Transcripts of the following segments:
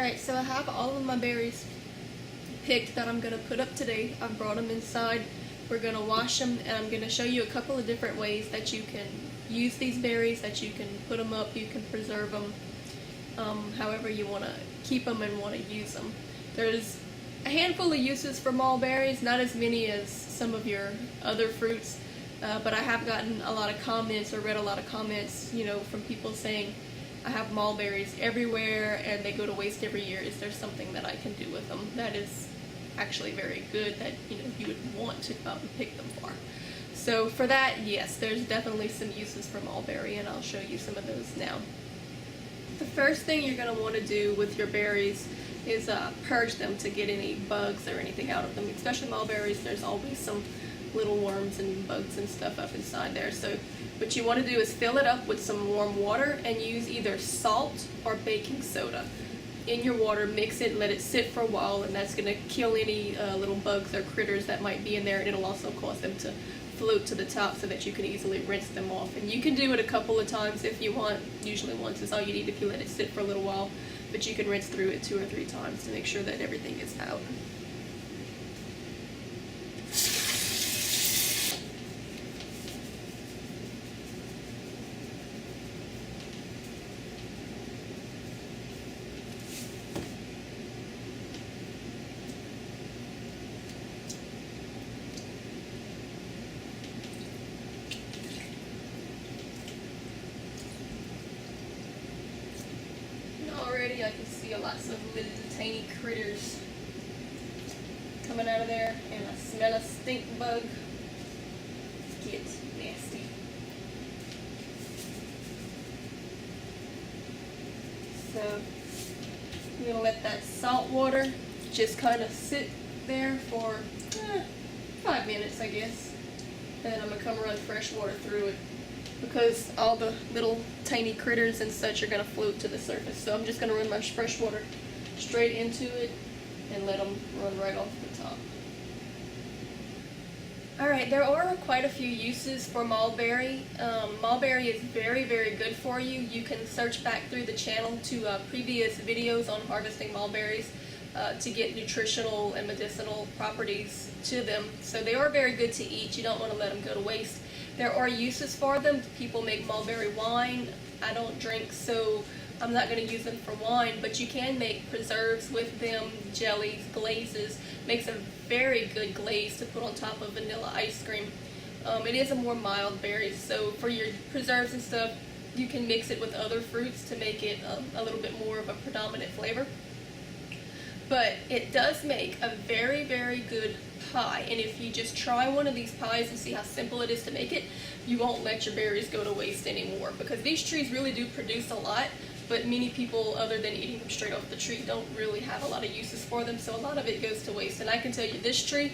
Alright, so I have all of my berries picked that I'm going to put up today. I've brought them inside. We're going to wash them, and I'm going to show you a couple of different ways that you can use these berries, that you can put them up, you can preserve them, however you want to keep them and want to use them. There's a handful of uses for mulberries, not as many as some of your other fruits, but I have gotten a lot of comments or read a lot of comments, from people saying, I have mulberries everywhere and they go to waste every year. Is there something that I can do with them that is actually very good that you would want to go out and pick them for? So for that, yes, there's definitely some uses for mulberry, and I'll show you some of those now. The first thing you're going to want to do with your berries is purge them to get any bugs or anything out of them. Especially mulberries, there's always some little worms and bugs and stuff up inside there. So what you want to do is fill it up with some warm water and use either salt or baking soda. In your water, mix it, let it sit for a while, and that's going to kill any little bugs or critters that might be in there, and it'll also cause them to float to the top so that you can easily rinse them off. And you can do it a couple of times if you want. Usually once is all you need if you let it sit for a little while, but you can rinse through it 2 or 3 times to make sure that everything is out. Already I can see lots of little tiny critters coming out of there, and I smell a stink bug. Get nasty. So I'm going to let that salt water just kind of sit there for 5 minutes, I guess. And then I'm going to come run fresh water through it, because all the little tiny critters and such are going to float to the surface. So I'm just going to run my fresh water straight into it and let them run right off the top. Alright, there are quite a few uses for mulberry. Mulberry is very, very good for you. You can search back through the channel to previous videos on harvesting mulberries to get nutritional and medicinal properties to them. So they are very good to eat. You don't want to let them go to waste. There are uses for them. People make mulberry wine. I don't drink, so I'm not going to use them for wine, but you can make preserves with them, jellies, glazes. Makes a very good glaze to put on top of vanilla ice cream. It is a more mild berry, so for your preserves and stuff, you can mix it with other fruits to make it a little bit more of a predominant flavor. But it does make a very, very good pie, and if you just try one of these pies and see how simple it is to make it, you won't let your berries go to waste anymore, because these trees really do produce a lot, but many people, other than eating them straight off the tree, don't really have a lot of uses for them, so a lot of it goes to waste. And I can tell you, this tree,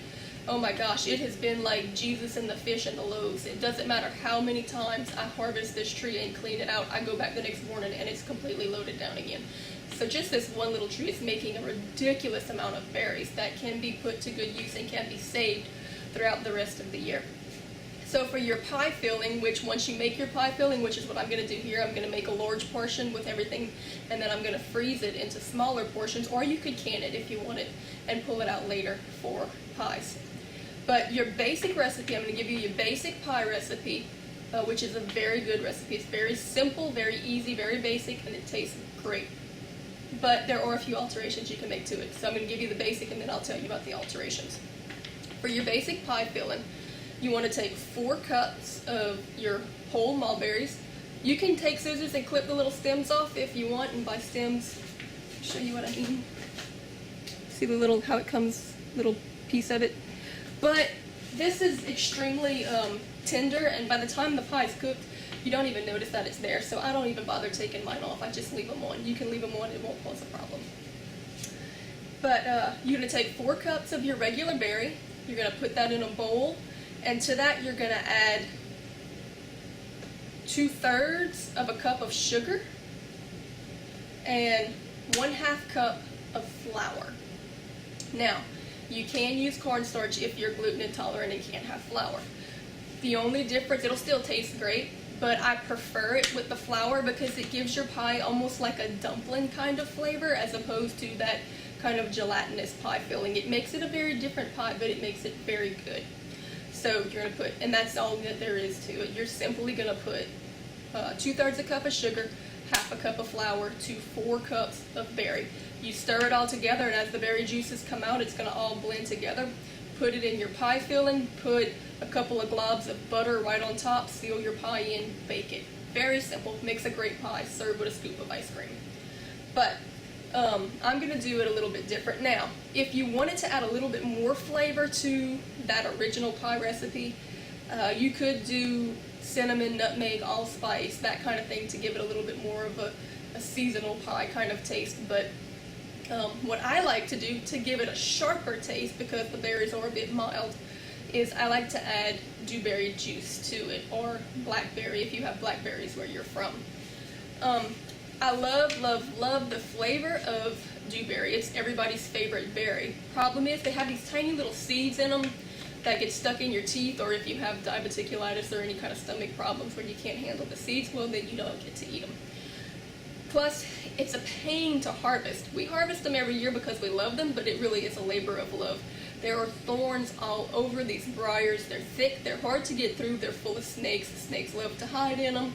oh my gosh, it has been like Jesus and the fish and the loaves. It doesn't matter how many times I harvest this tree and clean it out, I go back the next morning and it's completely loaded down again. So just this one little tree is making a ridiculous amount of berries that can be put to good use and can be saved throughout the rest of the year. So for your pie filling, which once you make your pie filling, which is what I'm going to do here, I'm going to make a large portion with everything, and then I'm going to freeze it into smaller portions, or you could can it if you want it and pull it out later for pies. But your basic recipe, I'm going to give you your basic pie recipe, which is a very good recipe. It's very simple, very easy, very basic, and it tastes great. But there are a few alterations you can make to it. So I'm going to give you the basic, and then I'll tell you about the alterations. For your basic pie filling, you want to take 4 cups of your whole mulberries. You can take scissors and clip the little stems off if you want, and by stems, I'll show you what I mean. See the little, how it comes, little piece of it. But this is extremely tender, and by the time the pie is cooked, you don't even notice that it's there, so I don't even bother taking mine off. I just leave them on. You can leave them on, it won't cause a problem. But you're going to take 4 cups of your regular berry. You're going to put that in a bowl, and to that you're going to add 2/3 of a cup of sugar and 1/2 cup of flour. Now, you can use cornstarch if you're gluten intolerant and can't have flour. The only difference, it'll still taste great, but I prefer it with the flour because it gives your pie almost like a dumpling kind of flavor as opposed to that kind of gelatinous pie filling. It makes it a very different pie, but it makes it very good. So you're going to put, and that's all that there is to it, you're simply going to put 2/3 a cup of sugar, 1/2 a cup of flour to 4 cups of berry. You stir it all together, and as the berry juices come out, it's going to all blend together. Put it in your pie filling, put a couple of globs of butter right on top, seal your pie in, bake it. Very simple, makes a great pie, served with a scoop of ice cream. But I'm going to do it a little bit different. Now, if you wanted to add a little bit more flavor to that original pie recipe, you could do cinnamon, nutmeg, allspice, that kind of thing to give it a little bit more of a seasonal pie kind of taste. But what I like to do to give it a sharper taste, because the berries are a bit mild, is I like to add dewberry juice to it, or blackberry if you have blackberries where you're from. I love the flavor of dewberry. It's everybody's favorite berry. Problem is they have these tiny little seeds in them that get stuck in your teeth, or if you have diverticulitis or any kind of stomach problems where you can't handle the seeds, well, then you don't get to eat them. Plus, it's a pain to harvest. We harvest them every year because we love them, but it really is a labor of love. There are thorns all over these briars. They're thick, they're hard to get through, they're full of snakes. The snakes love to hide in them.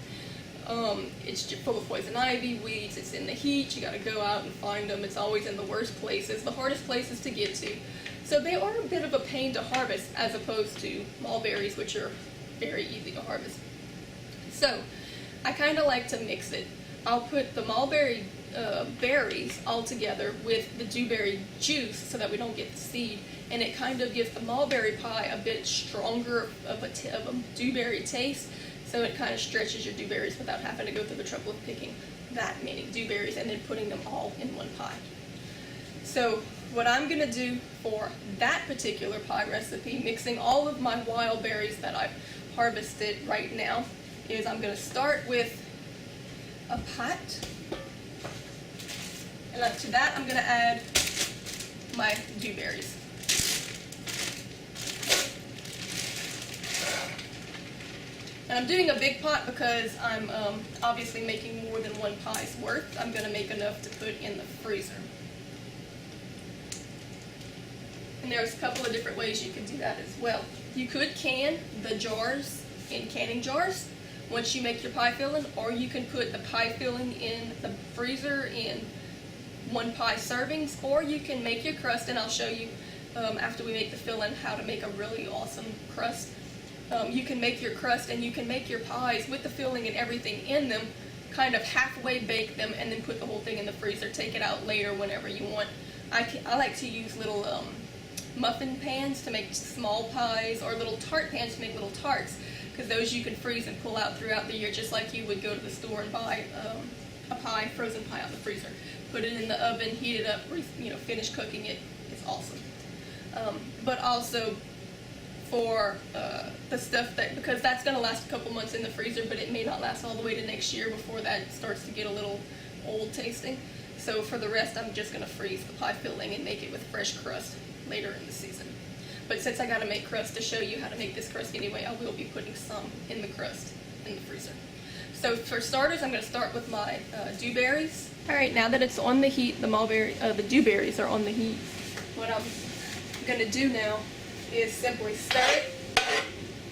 It's full of poison ivy, weeds, it's in the heat, you gotta go out and find them. It's always in the worst places, the hardest places to get to. So they are a bit of a pain to harvest as opposed to mulberries, which are very easy to harvest. So I kind of like to mix it. I'll put the mulberry berries all together with the dewberry juice so that we don't get the seed, and it kind of gives the mulberry pie a bit stronger of a dewberry taste, so it kind of stretches your dewberries without having to go through the trouble of picking that many dewberries and then putting them all in one pie. So what I'm going to do for that particular pie recipe, mixing all of my wild berries that I've harvested right now, is I'm going to start with a pot, and to that I'm going to add my dewberries. And I'm doing a big pot because I'm obviously making more than one pie's worth. I'm going to make enough to put in the freezer. And there's a couple of different ways you can do that as well. You could can the jars in canning jars once you make your pie filling, or you can put the pie filling in the freezer in one pie servings, or you can make your crust, and I'll show you after we make the filling how to make a really awesome crust. You can make your crust and you can make your pies with the filling and everything in them, kind of halfway bake them, and then put the whole thing in the freezer. Take it out later whenever you want. I like to use little muffin pans to make small pies, or little tart pans to make little tarts, because those you can freeze and pull out throughout the year, just like you would go to the store and buy a pie, frozen pie out of the freezer. Put it in the oven, heat it up, finish cooking it. It's awesome. But also for the stuff because that's going to last a couple months in the freezer, but it may not last all the way to next year before that starts to get a little old tasting. So for the rest, I'm just going to freeze the pie filling and make it with fresh crust later in the season. But since I got to make crust to show you how to make this crust anyway, I will be putting some in the crust in the freezer. So for starters, I'm going to start with my dewberries. All right, now that it's on the heat, the dewberries are on the heat. What I'm going to do now is simply stir it,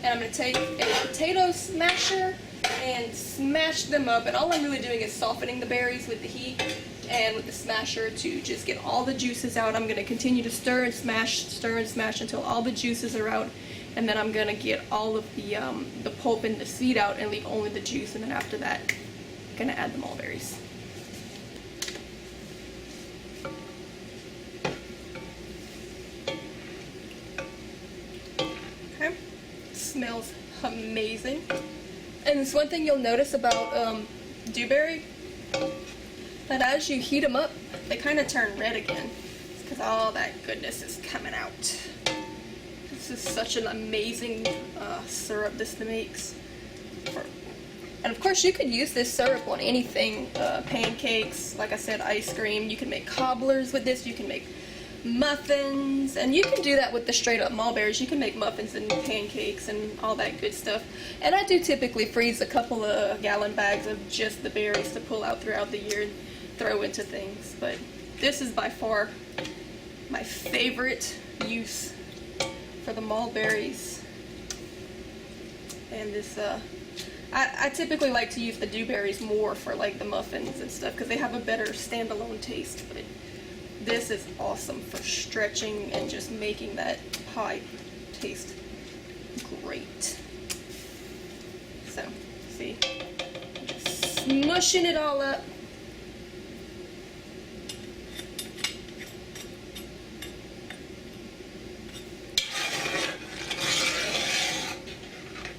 and I'm going to take a potato smasher and smash them up, and all I'm really doing is softening the berries with the heat and with the smasher to just get all the juices out. I'm going to continue to stir and smash until all the juices are out, and then I'm going to get all of the pulp and the seed out and leave only the juice, and then after that I'm going to add the mulberries. Okay, smells amazing. And it's one thing you'll notice about dewberry, that as you heat them up, they kind of turn red again. It's because all that goodness is coming out. This is such an amazing syrup this makes. And of course you could use this syrup on anything, pancakes, like I said, ice cream. You can make cobblers with this. You can make muffins, and you can do that with the straight up mulberries. You can make muffins and pancakes and all that good stuff. And I do typically freeze a couple of gallon bags of just the berries to pull out throughout the year and throw into things. But this is by far my favorite use for the mulberries. And this, I typically like to use the dewberries more for like the muffins and stuff because they have a better standalone taste. But this is awesome for stretching and just making that pie taste great. So, see, just smushing it all up.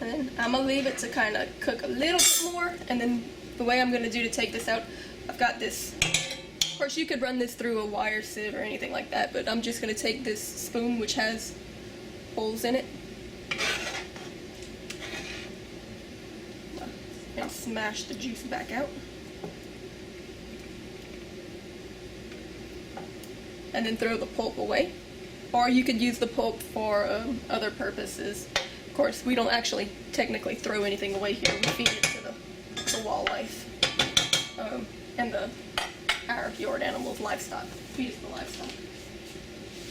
And then I'm gonna leave it to kind of cook a little bit more. And then the way I'm gonna do to take this out, I've got this. Of course, you could run this through a wire sieve or anything like that, but I'm just going to take this spoon, which has holes in it, and smash the juice back out. And then throw the pulp away. Or you could use the pulp for other purposes. Of course, we don't actually technically throw anything away here. We feed it to the wildlife and our yard animals, livestock. Feed it to the livestock.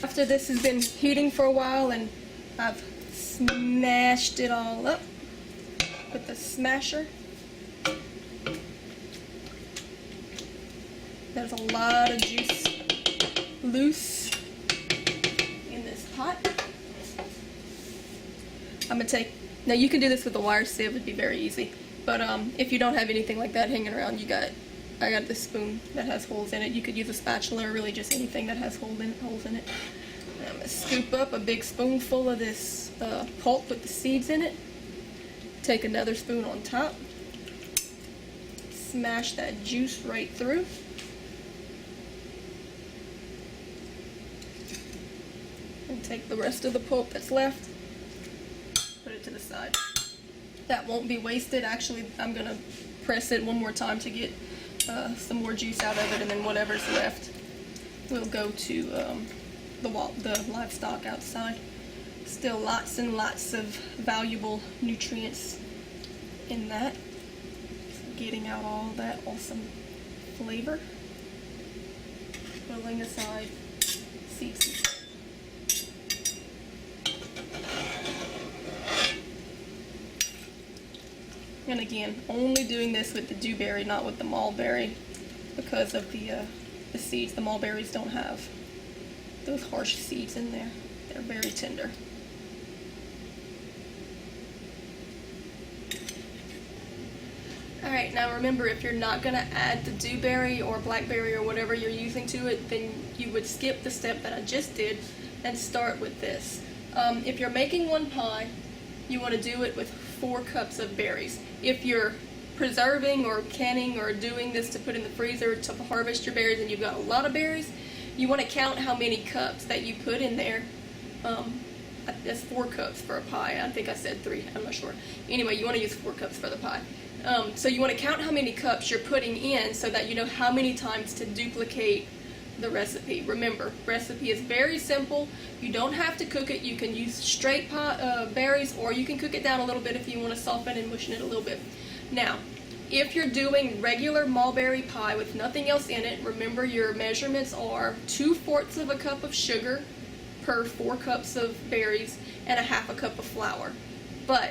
After this has been heating for a while and I've smashed it all up with the smasher, there's a lot of juice loose in this pot. I'm gonna take, now you can do this with a wire sieve, it'd be very easy, but if you don't have anything like that hanging around, I got this spoon that has holes in it. You could use a spatula or really just anything that has holes in it. I'm going to scoop up a big spoonful of this pulp with the seeds in it. Take another spoon on top. Smash that juice right through. And take the rest of the pulp that's left. Put it to the side. That won't be wasted. Actually, I'm going to press it one more time to get some more juice out of it, and then whatever's left will go to the livestock outside. Still lots and lots of valuable nutrients in that. Getting out all that awesome flavor. Pulling aside seeds. And again, only doing this with the dewberry, not with the mulberry, because of the seeds. The mulberries don't have those harsh seeds in there. They're very tender. Alright, now remember, if you're not going to add the dewberry or blackberry or whatever you're using to it, then you would skip the step that I just did and start with this. If you're making one pie, you want to do it with 4 cups of berries. If you're preserving or canning or doing this to put in the freezer to harvest your berries and you've got a lot of berries, you want to count how many cups that you put in there. That's 4 cups for a pie. I think I said 3, I'm not sure. Anyway, you want to use 4 cups for the pie. So you want to count how many cups you're putting in so that you know how many times to duplicate the recipe. Remember, recipe is very simple. You don't have to cook it. You can use straight berries, or you can cook it down a little bit if you want to soften and moisten it a little bit. Now, if you're doing regular mulberry pie with nothing else in it, remember your measurements are 2/4 of a cup of sugar per 4 cups of berries and 1/2 cup of flour. But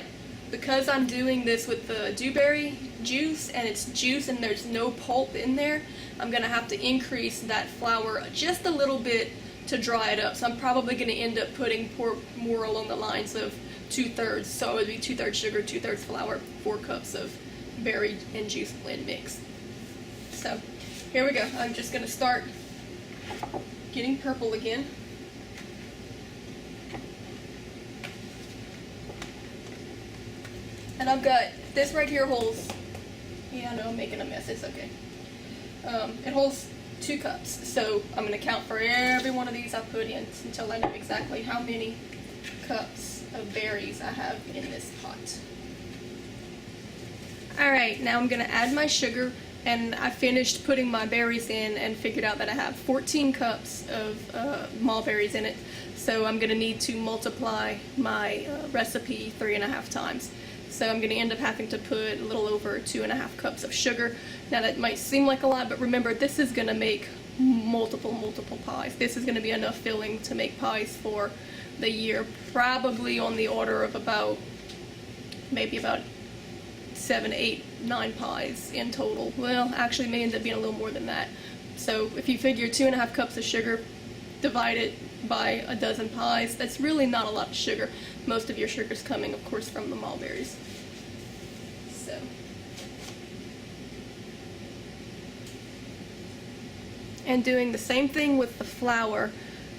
because I'm doing this with the dewberry juice and it's juice and there's no pulp in there, I'm going to have to increase that flour just a little bit to dry it up. So I'm probably going to end up putting more along the lines of 2/3. So it would be 2/3 sugar, 2/3 flour, 4 cups of berry and juice blend mix. So here we go. I'm just going to start getting purple again. And I've got this right here holds, yeah, I know I'm making a mess, it's okay. It holds 2 cups, so I'm going to count for every one of these I put in until I know exactly how many cups of berries I have in this pot. Alright, now I'm going to add my sugar. and I finished putting my berries in and figured out that I have 14 cups of mulberries in it. So I'm going to need to multiply my recipe 3.5 times. So I'm going to end up having to put a little over 2.5 cups of sugar. Now that might seem like a lot, but remember, this is going to make multiple pies. This is going to be enough filling to make pies for the year, probably on the order of maybe about 7, 8, 9 pies in total. Well, actually, it may end up being a little more than that. So if you figure 2.5 cups of sugar, divide it by a dozen pies, that's really not a lot of sugar. Most of your sugar's coming, of course, from the mulberries. So, and doing the same thing with the flour.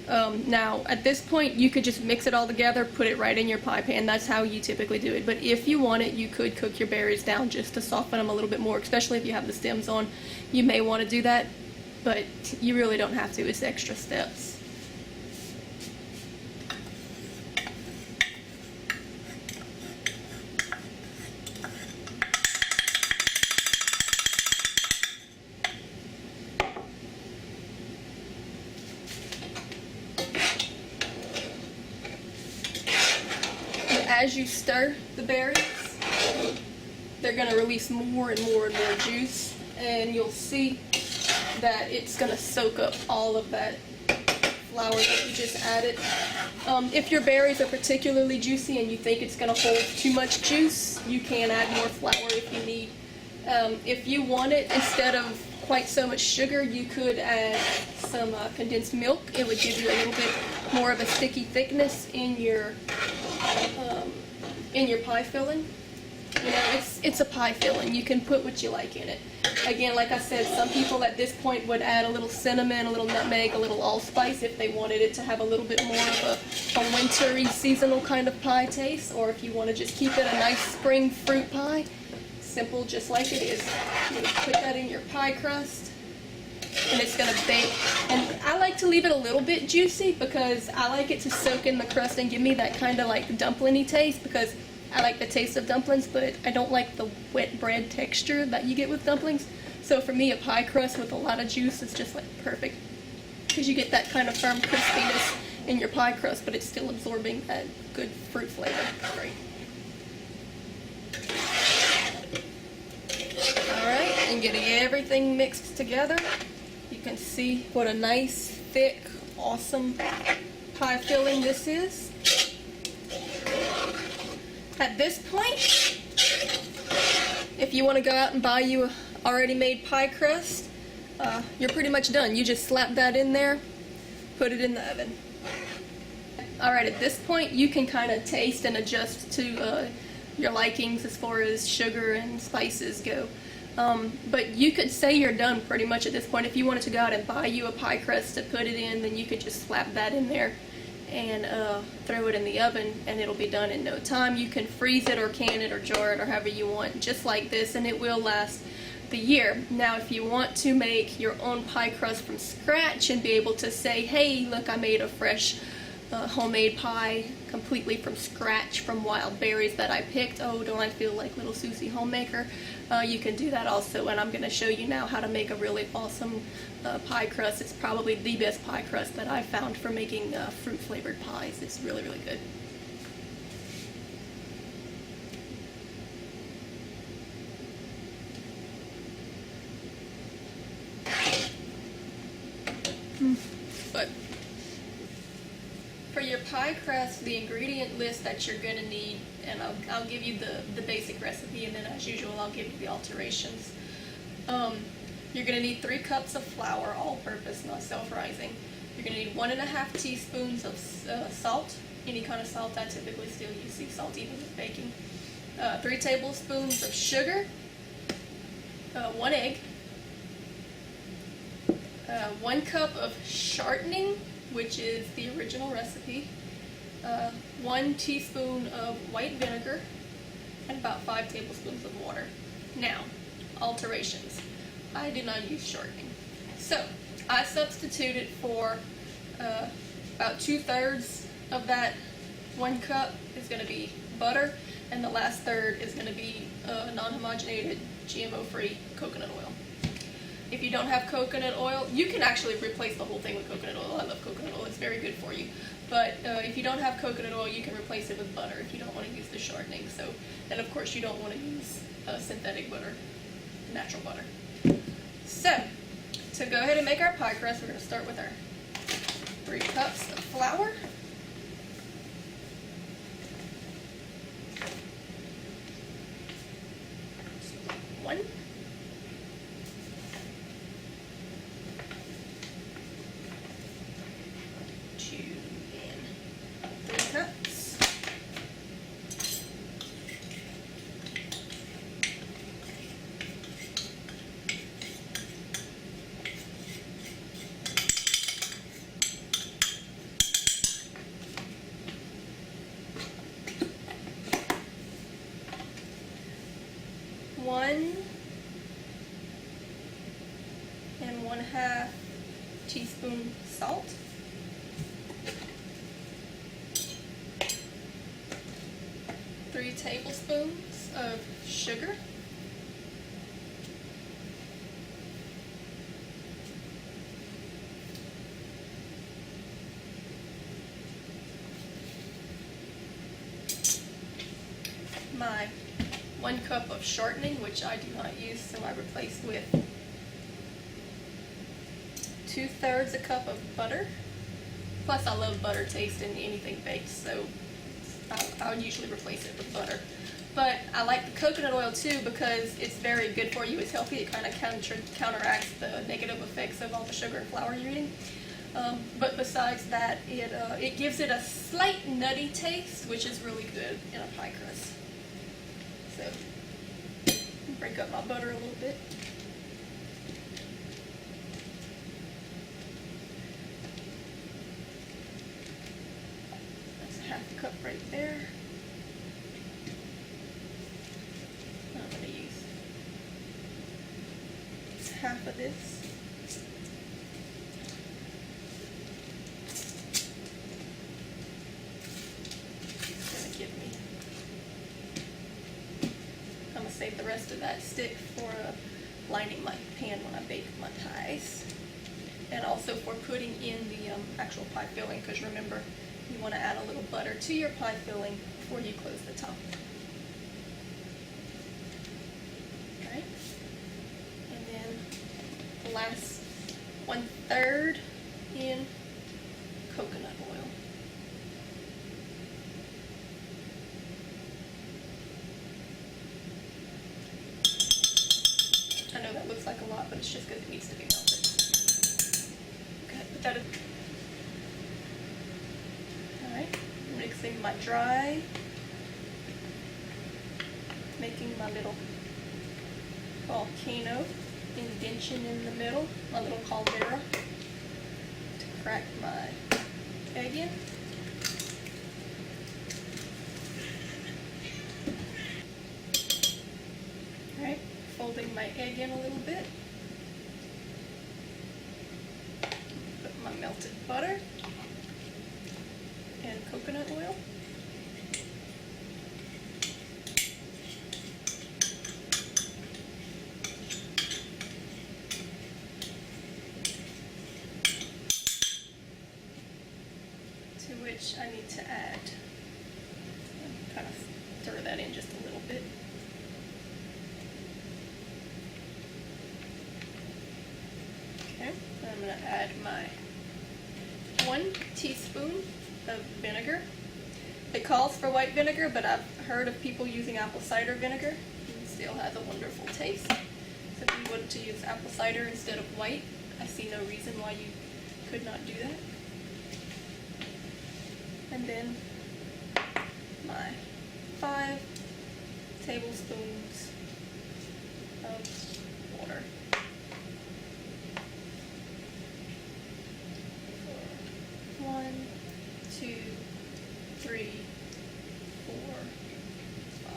Now, at this point, you could just mix it all together, put it right in your pie pan. That's how you typically do it. But if you want it, you could cook your berries down just to soften them a little bit more, especially if you have the stems on. You may want to do that, but you really don't have to. It's extra steps. As you stir the berries, they're going to release more and more juice, and you'll see that it's going to soak up all of that flour that you just added. If your berries are particularly juicy and you think it's going to hold too much juice, you can add more flour if you need. If you want it, instead of quite so much sugar, you could add some condensed milk. It would give you a little bit more of a sticky thickness in your pie filling. You know, it's a pie filling. You can put what you like in it. Again, like I said, some people at this point would add a little cinnamon, a little nutmeg, a little allspice if they wanted it to have a little bit more of a wintry, seasonal kind of pie taste, or if you want to just keep it a nice spring fruit pie, simple just like it is. You put that in your pie crust, and it's going to bake. And I like to leave it a little bit juicy because I like it to soak in the crust and give me that kind of like dumpling-y taste, because I like the taste of dumplings, but I don't like the wet bread texture that you get with dumplings. So for me, a pie crust with a lot of juice is just like perfect, because you get that kind of firm crispiness in your pie crust, but it's still absorbing that good fruit flavor. Great. Alright, and getting everything mixed together, you can see what a nice, thick, awesome pie filling this is. At this point, if you want to go out and buy you a already made pie crust, you're pretty much done. You just slap that in there, put it in the oven. Alright, at this point you can kind of taste and adjust to your likings as far as sugar and spices go. But you could say you're done pretty much at this point. If you wanted to go out and buy you a pie crust to put it in, then you could just slap that in there and throw it in the oven, and it'll be done in no time. You can freeze it or can it or jar it or however you want, just like this, and it will last the year. Now, if you want to make your own pie crust from scratch and be able to say, hey, look, I made a fresh homemade pie completely from scratch from wild berries that I picked. Oh, don't I feel like little Susie homemaker? You can do that also, and I'm going to show you now how to make a really awesome pie crust. It's probably the best pie crust that I've found for making fruit flavored pies. It's really, really good. But for your pie crust, the ingredient list that you're going to need, and I'll give you the basic recipe, and then as usual I'll give you the alterations. You're going to need 3 cups of flour, all-purpose, not self-rising. You're going to need 1.5 teaspoons of salt, any kind of salt. I typically still use sea salt even with baking. 3 tablespoons of sugar, 1 egg, 1 cup of shortening, which is the original recipe, 1 teaspoon of white vinegar, and about 5 tablespoons of water. Now, alterations. I do not use shortening. So, I substituted for about 2/3 of that 1 cup is going to be butter, and the last third is going to be non-homogenated, GMO-free coconut oil. If you don't have coconut oil, you can actually replace the whole thing with coconut oil. I love coconut oil, it's very good for you. But if you don't have coconut oil, you can replace it with butter if you don't want to use the shortening. So, and of course you don't want to use synthetic butter, natural butter. So, to go ahead and make our pie crust, we're going to start with our 3 cups of flour. One. 2 and 3 cups. 1 1/2 teaspoon salt. 3 tablespoons of sugar. 1 cup of shortening, which I do not use, so I replaced with 2/3 a cup of butter. Plus, I love butter taste in anything baked, so I would usually replace it with butter. But I like the coconut oil too because it's very good for you. It's healthy. It kind of counteracts the negative effects of all the sugar and flour you're eating. But besides that, it gives it a slight nutty taste, which is really good in a pie crust. So, break up my butter a little bit. That's 1/2 cup right there. I'm going to use half of this. Save the rest of that stick for lining my pan when I bake my pies, and also for putting in the actual pie filling, because remember, you want to add a little butter to your pie filling before you close the top. Okay, and then the last 1/3 in coconut oil. I know that looks like a lot, but it's just because it needs to be melted. Okay, put that in. Alright, mixing my dry, making my little volcano indention in the middle, my little caldera, to crack my egg in. Alright, folding my egg in a little bit. Put my melted butter and coconut oil. To which I need to add, kind of stir that in just a little bit. Okay, I'm going to add my 1 teaspoon of vinegar. It calls for white vinegar, but I've heard of people using apple cider vinegar. It still has a wonderful taste. So if you wanted to use apple cider instead of white, I see no reason why you could not do that. And then my 5 tablespoons of water. 1, 2, 3, 4, 5.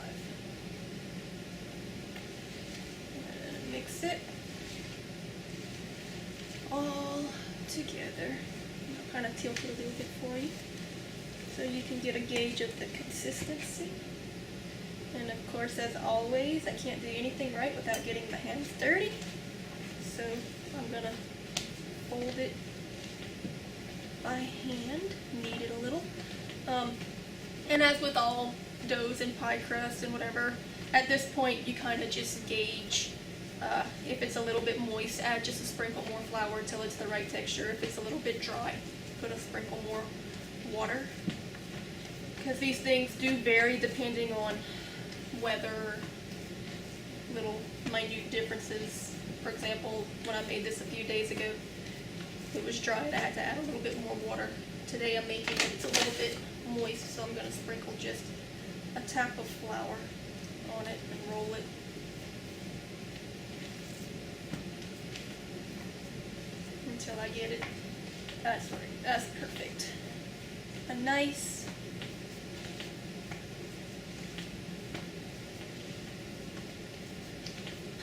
And mix it all together. I'll kind of tilt it a little bit for you, so you can get a gauge of the consistency. And of course, as always, I can't do anything right without getting my hands dirty. So I'm gonna fold it by hand, knead it a little. And as with all doughs and pie crust and whatever, at this point you kind of just gauge. If it's a little bit moist, add just a sprinkle more flour until it's the right texture. If it's a little bit dry, put a sprinkle more water. Because these things do vary depending on weather, little minute differences. For example, when I made this a few days ago, it was dry and I had to add a little bit more water. Today I'm making it, it's a little bit moist, so I'm going to sprinkle just a tap of flour on it and roll it. Until I get it, that's perfect. A nice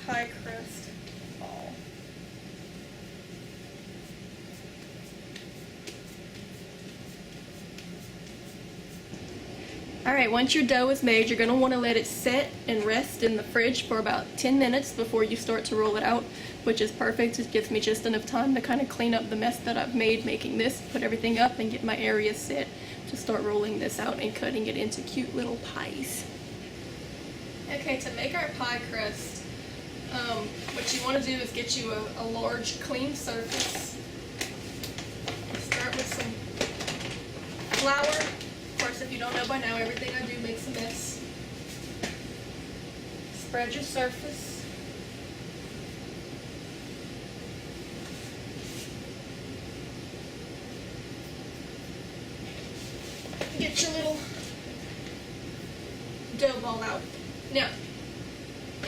pie crust ball. Alright, once your dough is made, you're going to want to let it set and rest in the fridge for about 10 minutes before you start to roll it out, which is perfect. It gives me just enough time to kind of clean up the mess that I've made making this, put everything up, and get my area set to start rolling this out and cutting it into cute little pies. Okay, to make our pie crust, what you want to do is get you a large clean surface. Start with some flour. Of course, if you don't know by now, everything I do makes a mess. Spread your surface. Get your little dough ball out. Now,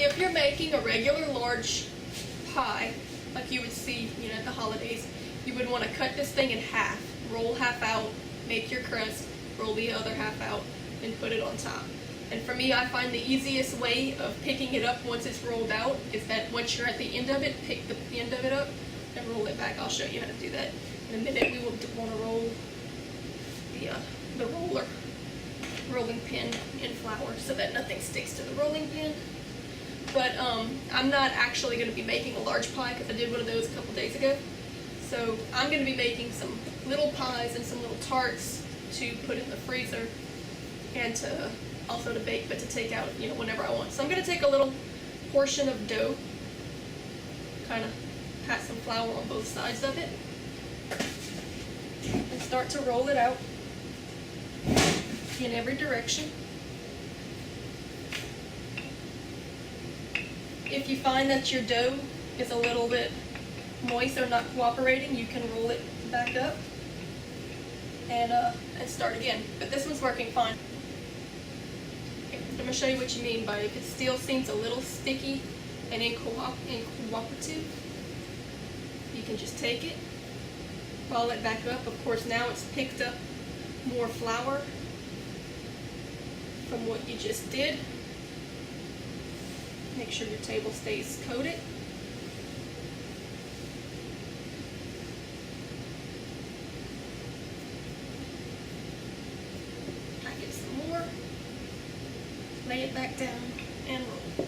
if you're making a regular large pie, like you would see, at the holidays, you would want to cut this thing in half. Roll half out, make your crust, roll the other half out, and put it on top. And for me, I find the easiest way of picking it up once it's rolled out is that once you're at the end of it, pick the end of it up and roll it back. I'll show you how to do that in a minute. We will want to roll the rolling pin in flour so that nothing sticks to the rolling pin. But I'm not actually going to be making a large pie because I did one of those a couple days ago. So I'm going to be making some little pies and some little tarts to put in the freezer and to also to bake, but to take out, whenever I want. So I'm going to take a little portion of dough, kind of pat some flour on both sides of it, and start to roll it out in every direction. If you find that your dough is a little bit moist or not cooperating, you can roll it back up and start again. But this one's working fine. Okay, I'm going to show you what you mean by if it still seems a little sticky and incooperative, you can just take it, roll it back up. Of course, now it's picked up more flour from what you just did. Make sure your table stays coated. I get some more. Lay it back down and roll.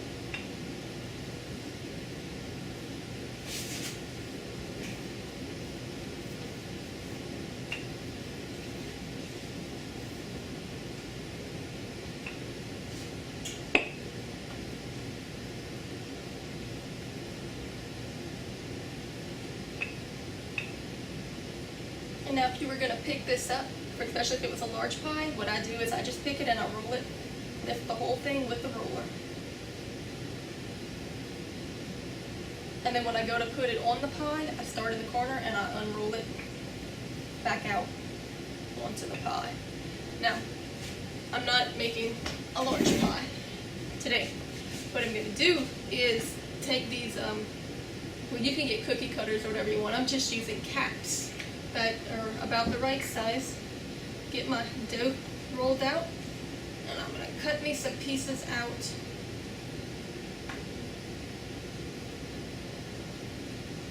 And now if you were going to pick this up, especially if it was a large pie, what I do is I just pick it and I roll it, lift the whole thing with the roller. And then when I go to put it on the pie, I start in the corner and I unroll it back out onto the pie. Now, I'm not making a large pie today. What I'm going to do is take these, well, you can get cookie cutters or whatever you want. I'm just using caps that are about the right size. Get my dough rolled out, and I'm going to cut me some pieces out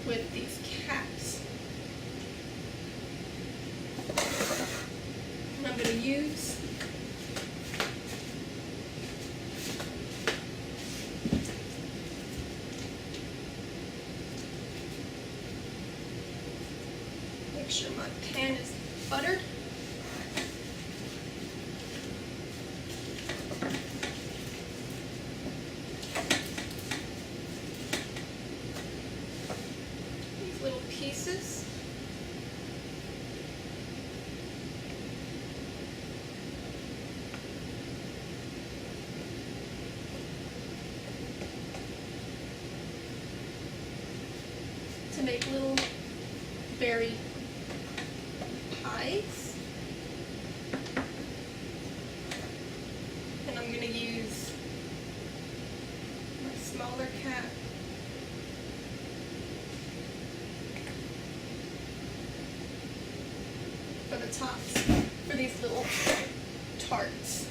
with these caps. And I'm going to use make sure my pan is buttered. These little pieces. To make little berry pies. And I'm going to use my smaller cap for the tops for these little tarts.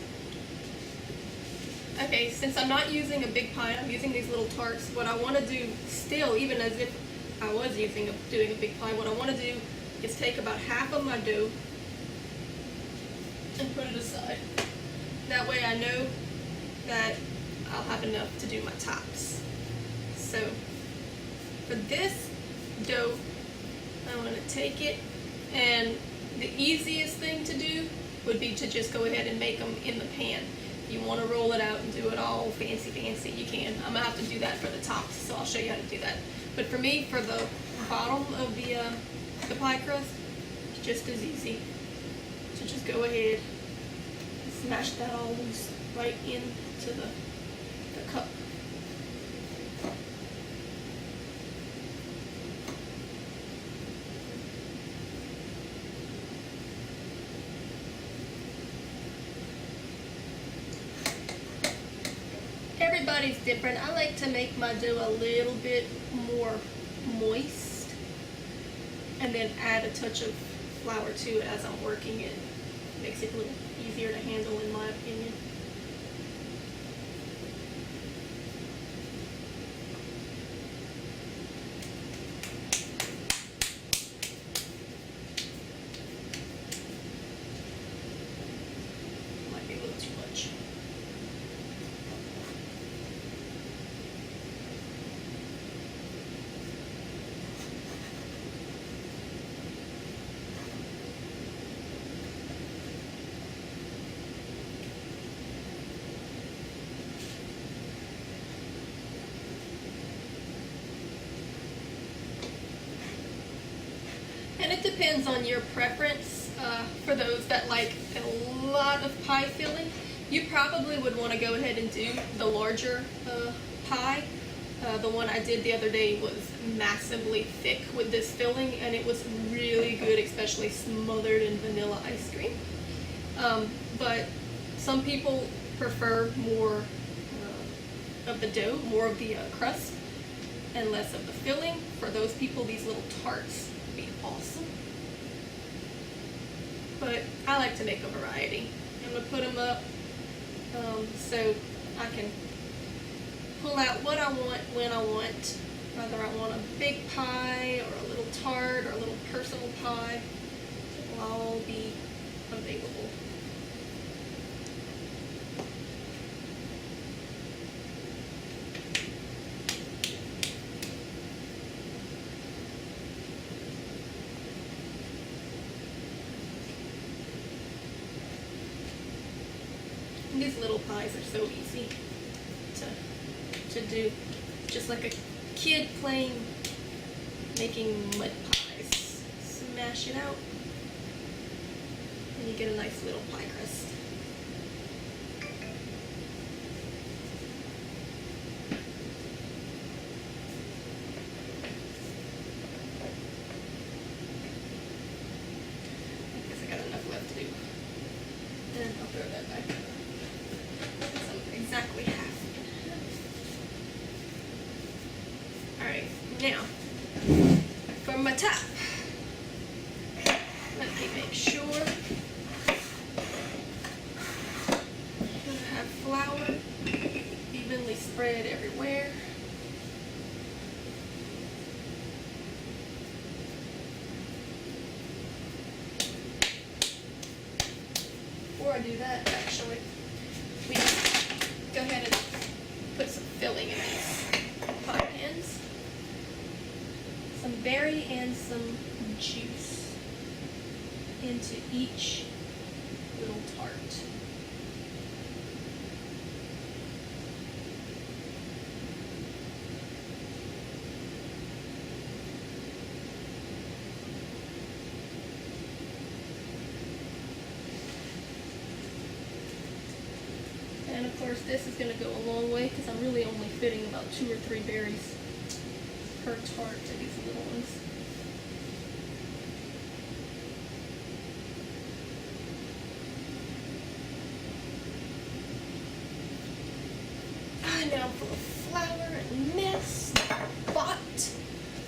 Okay, since I'm not using a big pie, I'm using these little tarts. What I want to do still, even as if I was doing a big pie, what I want to do is take about half of my dough and put it aside. That way I know that I'll have enough to do my tops. So for this dough, I want to take it, and the easiest thing to do would be to just go ahead and make them in the pan. If you want to roll it out and do it all fancy, you can. I'm going to have to do that for the tops, so I'll show you how to do that. But for me, for the bottom of the pie crust, it's just as easy to just go ahead and smash that all loose right into the cup. Everybody's different. I like to make my dough a little bit more moist and then add a touch of flour to it as I'm working it. Makes it a little easier to handle, in my opinion. Might be a little too much. And it depends on your preference. For those that like a lot of pie filling, you probably would want to go ahead and do the larger pie. The one I did the other day was massively thick with this filling, and it was really good, especially smothered in vanilla ice cream. But some people prefer more of the dough, more of the crust, and less of the filling. For those people, these little tarts would be awesome. But I like to make a variety. I'm going to put them up so I can pull out what I want when I want. Whether I want a big pie or a little tart or a little personal pie, it will all be available. These little pies are so easy to do. Just like a kid making mud pies. Smash it out, and you get a nice little pie crust. I guess I got enough left to do. And I'll throw that back. Exactly half. Alright, now for my top, let me make sure I'm going to have flour evenly spread everywhere. Before I do that, actually, we go ahead and put some filling in these pie pans. Some berry and some juice. into each little tart. And of course this is going to go a long way because I'm really only fitting about 2 or 3 berries per tart for these little ones. Now I'm full of flour and mess, but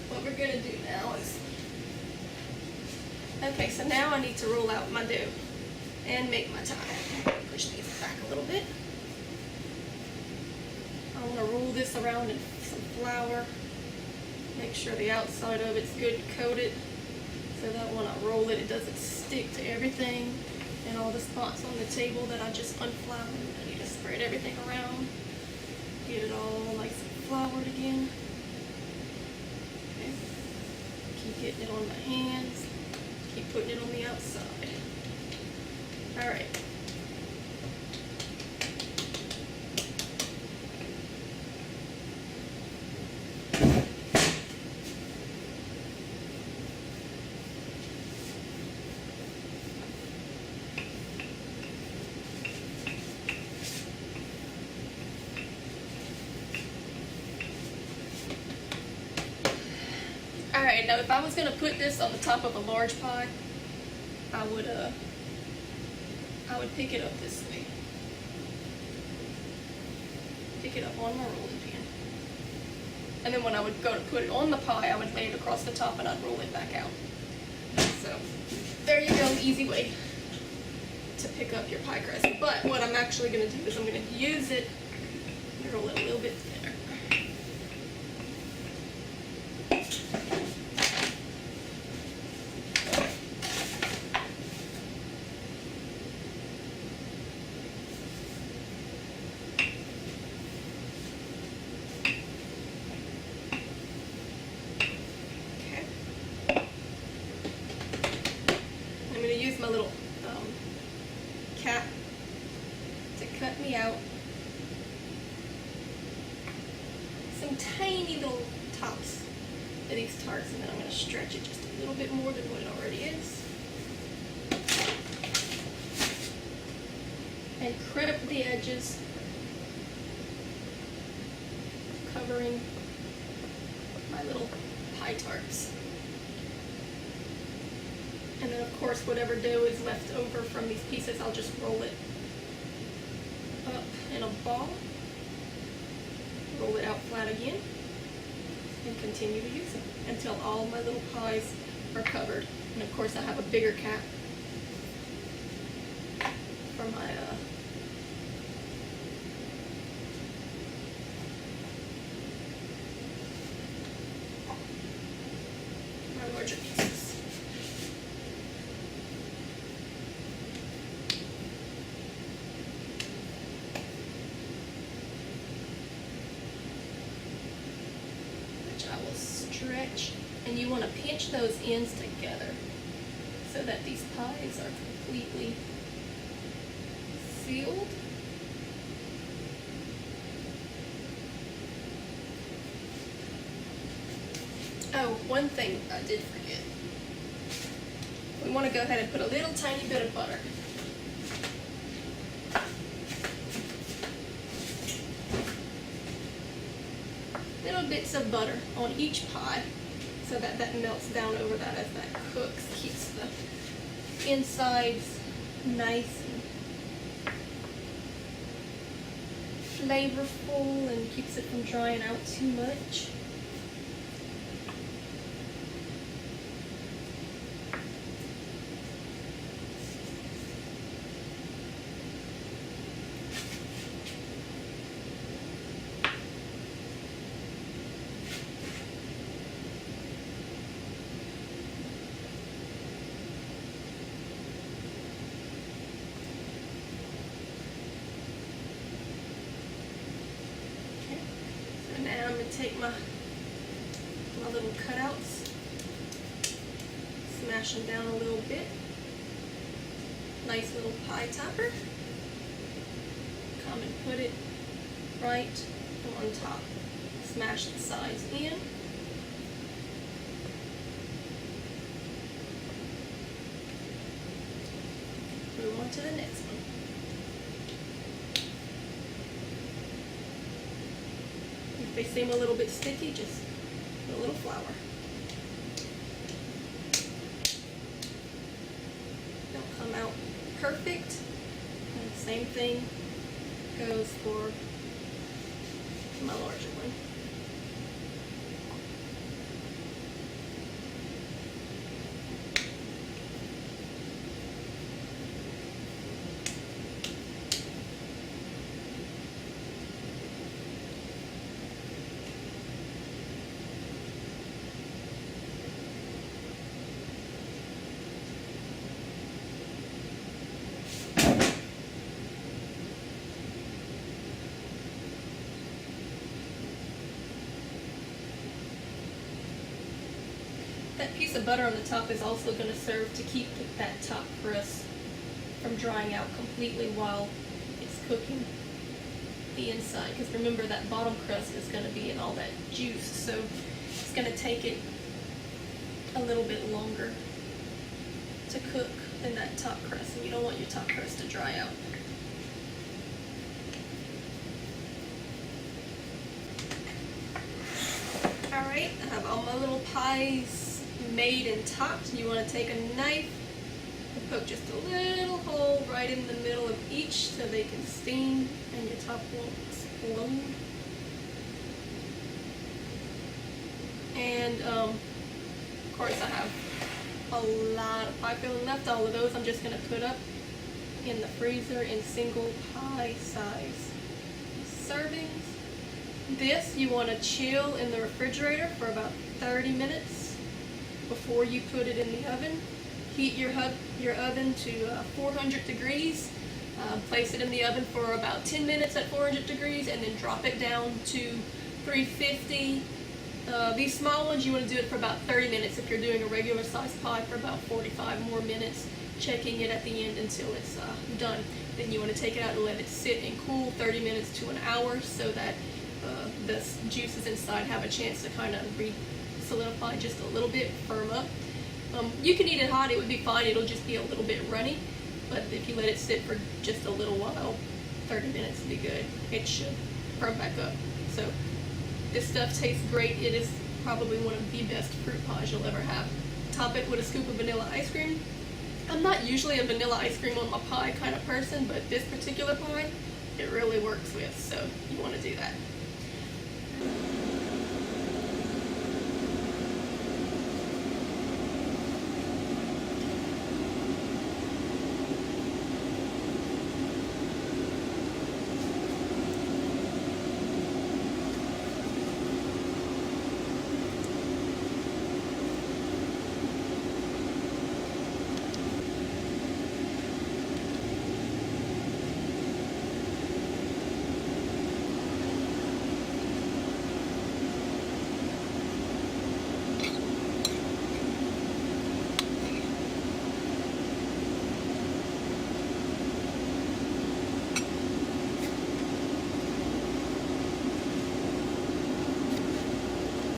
what we're going to do now is, okay, so now I need to roll out my dough and make my tie. Push these back a little bit. I want to roll this around in some flour. Make sure the outside of it's good coated so that when I roll it, it doesn't stick to everything and all the spots on the table that I just unfloured. I need to spread everything around. Get it all nice and floured again. Okay. Keep getting it on my hands. Keep putting it on the outside. Alright. Alright, now if I was going to put this on the top of a large pie, I would pick it up this way. Pick it up on my rolling pin. And then when I would go to put it on the pie, I would lay it across the top and I'd roll it back out. So, there you go, easy way to pick up your pie crust. But what I'm actually going to do is I'm going to use it and roll it a little bit thinner. My little cap to cut me out some tiny little tops of these tarts, and then I'm going to stretch it just a little bit more than what it already is, and crimp the edges, covering my little pie tarts. And then of course whatever dough is left over from these pieces, I'll just roll it up in a ball, roll it out flat again, and continue to use it until all my little pies are covered. And of course I have a bigger cap for my larger pieces. I will stretch, and you want to pinch those ends together so that these pies are completely sealed. Oh, one thing I did forget. We want to go ahead and put a little tiny bit of butter. Little bits of butter on each pie so that that melts down over that as that cooks. Keeps the insides nice and flavorful and keeps it from drying out too much. Now I'm going to take my little cutouts, smash them down a little bit, nice little pie topper. Come and put it right on top. Smash the sides in. Move on to the next one. If they seem a little bit sticky, just put a little flour. They'll come out perfect. And the same thing goes for my larger one. That piece of butter on the top is also going to serve to keep that top crust from drying out completely while it's cooking the inside. Because remember, that bottom crust is going to be in all that juice, so it's going to take it a little bit longer to cook than that top crust, and you don't want your top crust to dry out. Alright, I have all my little pies made and topped. You want to take a knife and poke just a little hole right in the middle of each so they can steam and your top won't explode. And of course I have a lot of pie filling left. All of those I'm just going to put up in the freezer in single pie size servings. This you want to chill in the refrigerator for about 30 minutes before you put it in the oven. Heat your oven to 400 degrees. Place it in the oven for about 10 minutes at 400 degrees and then drop it down to 350. These small ones you want to do it for about 30 minutes. If you're doing a regular size pie, for about 45 more minutes, checking it at the end until it's done. Then you want to take it out and let it sit and cool 30 minutes to an hour so that the juices inside have a chance to kind of solidify just a little bit, firm up. You can eat it hot, it would be fine, it'll just be a little bit runny, but if you let it sit for just a little while, 30 minutes will be good. It should firm back up. So this stuff tastes great. It is probably one of the best fruit pies you'll ever have. Top it with a scoop of vanilla ice cream. I'm not usually a vanilla ice cream on my pie kind of person, but this particular pie, it really works with, so you want to do that.